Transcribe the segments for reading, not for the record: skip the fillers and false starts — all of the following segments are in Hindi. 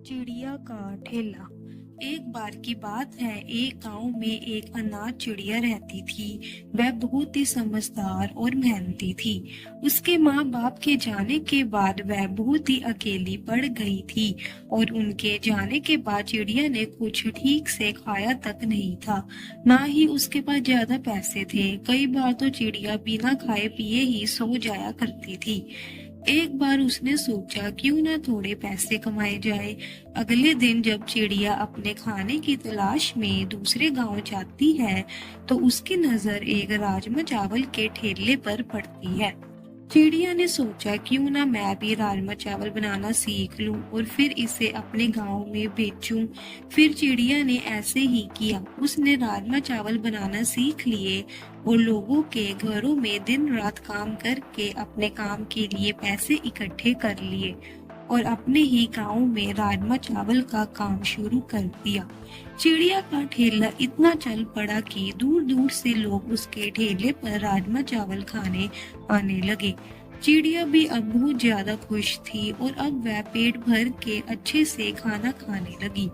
चिड़िया का ठेला। एक बार की बात है, एक गांव में एक अनाथ चिड़िया रहती थी। वह बहुत ही समझदार और मेहनती थी। उसके माँ बाप के जाने के बाद वह बहुत ही अकेली पड़ गई थी और उनके जाने के बाद चिड़िया ने कुछ ठीक से खाया तक नहीं था। ना ही उसके पास ज्यादा पैसे थे। कई बार तो चिड़िया बिना खाए पिए ही सो जाया करती थी। एक बार उसने सोचा क्यों ना थोड़े पैसे कमाए जाए। अगले दिन जब चिड़िया अपने खाने की तलाश में दूसरे गांव जाती है तो उसकी नजर एक राजमा चावल के ठेले पर पड़ती है। चिड़िया ने सोचा क्यों ना मैं भी राजमा चावल बनाना सीख लूं और फिर इसे अपने गांव में बेचूं। फिर चिड़िया ने ऐसे ही किया। उसने राजमा चावल बनाना सीख लिए और लोगों के घरों में दिन रात काम करके अपने काम के लिए पैसे इकट्ठे कर लिए और अपने ही गांव में राजमा चावल का काम शुरू कर दिया। चिड़िया का ठेला इतना चल पड़ा कि दूर दूर से लोग उसके ठेले पर राजमा चावल खाने आने लगे। चिड़िया भी अब बहुत ज्यादा खुश थी और अब वह पेट भर के अच्छे से खाना खाने लगी।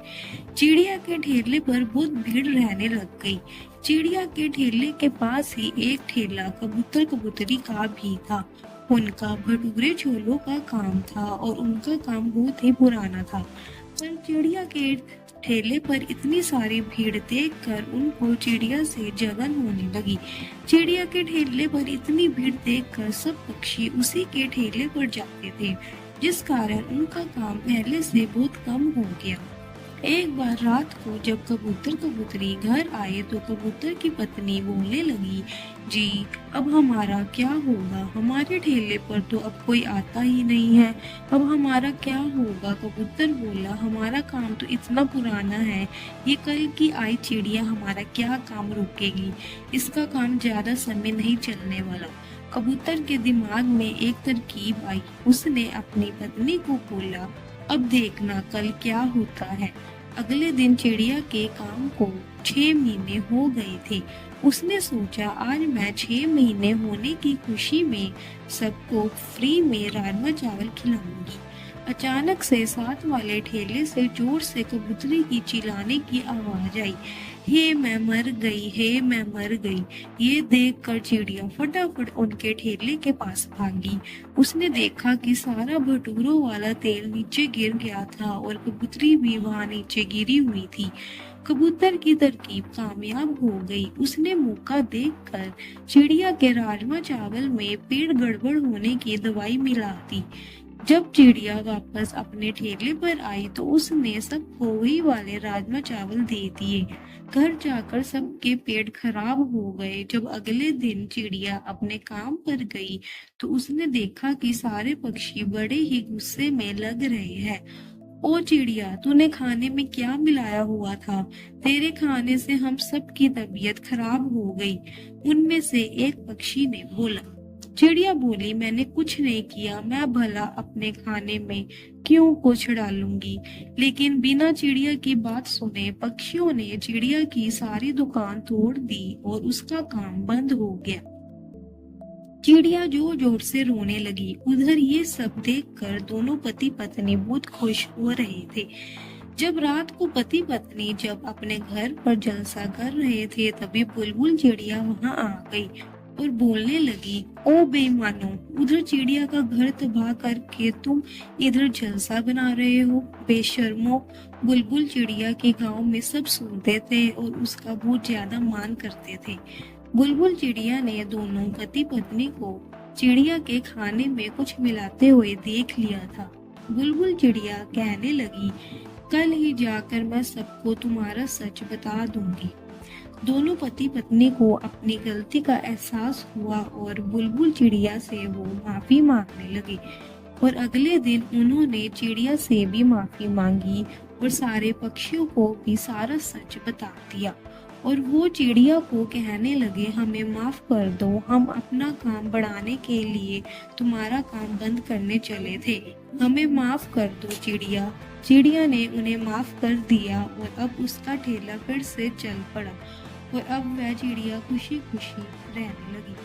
चिड़िया के ठेले पर बहुत भीड़ रहने लग गई। चिड़िया के ठेले के पास ही एक ठेला कबूतर कबूतरी का भी था। उनका भटूरे छोलों का काम था और उनका काम बहुत ही पुराना था। पर चिड़िया के ठेले पर इतनी सारी भीड़ देखकर उनको चिड़िया से जलन होने लगी। चिड़िया के ठेले पर इतनी भीड़ देखकर सब पक्षी उसी के ठेले पर जाते थे, जिस कारण उनका काम पहले से बहुत कम हो गया। एक बार रात को जब कबूतर कबूतरी घर आए तो कबूतर की पत्नी बोलने लगी, जी अब हमारा क्या होगा? हमारे ठेले पर तो अब कोई आता ही नहीं है। अब हमारा क्या होगा? कबूतर बोला, हमारा काम तो इतना पुराना है, ये कल की आई चिड़िया हमारा क्या काम रोकेगी? इसका काम ज्यादा समय नहीं चलने वाला। कबूतर के दिमाग में एक तरकीब आई। उसने अपनी पत्नी को बोला, अब देखना कल क्या होता है। अगले दिन चिड़िया के काम को 6 महीने हो गए थे। उसने सोचा आज मैं 6 महीने होने की खुशी में सबको फ्री में राजमा चावल खिलाऊंगी। अचानक से साथ वाले ठेले से जोर से कबूतरी की चिल्लाने की आवाज आई, हे मैं मर गई, हे मैं मर गई। ये देखकर चिड़िया फटाफट उनके ठेले के पास भागी। उसने देखा कि सारा भटूरों वाला तेल नीचे गिर गया था और कबूतरी भी वहां नीचे गिरी हुई थी। कबूतर की तरकीब कामयाब हो गई। उसने मौका देखकर चिड़िया के राजमा चावल में पेट गड़बड़ होने की दवाई मिला दी। जब चिड़िया वापस अपने ठेले पर आई तो उसने सबको वही वाले राजमा चावल दे दिए। घर जाकर सबके पेट खराब हो गए। जब अगले दिन चिड़िया अपने काम पर गई तो उसने देखा कि सारे पक्षी बड़े ही गुस्से में लग रहे हैं। ओ चिड़िया, तूने खाने में क्या मिलाया हुआ था? तेरे खाने से हम सब की तबीयत खराब हो गई। उनमें से एक पक्षी ने बोला। चिड़िया बोली, मैंने कुछ नहीं किया, मैं भला अपने खाने में क्यों कुछ डालूंगी। लेकिन बिना चिड़िया की बात सुने पक्षियों ने चिड़िया की सारी दुकान तोड़ दी और उसका काम बंद हो गया। चिड़िया जोर जोर से रोने लगी। उधर ये सब देखकर दोनों पति पत्नी बहुत खुश हो रहे थे। जब रात को पति पत्नी जब अपने घर पर जलसा कर रहे थे तभी बुलबुल चिड़िया वहां आ गई और बोलने लगी, ओ बेईमानो, उधर चिड़िया का घर तबाह करके तुम इधर जलसा बना रहे हो। बेशर्मो। बुलबुल चिड़िया के गांव में सब सुनते थे और उसका बहुत ज्यादा मान करते थे। बुलबुल चिड़िया ने दोनों पति पत्नी को चिड़िया के खाने में कुछ मिलाते हुए देख लिया था। बुलबुल चिड़िया कहने लगी, कल ही जाकर मैं सबको तुम्हारा सच बता दूंगी। दोनों पति पत्नी को अपनी गलती का एहसास हुआ और बुलबुल चिड़िया से वो माफी मांगने लगे और अगले दिन उन्होंने चिड़िया से भी माफी मांगी और सारे पक्षियों को भी सारा सच बता दिया। और वो चिड़िया को कहने लगे, हमें माफ कर दो, हम अपना काम बढ़ाने के लिए तुम्हारा काम बंद करने चले थे, हमें माफ कर दो चिड़िया। चिड़िया ने उन्हें माफ कर दिया और अब उसका ठेला फिर से चल पड़ा और अब वह चिड़िया खुशी खुशी रहने लगी।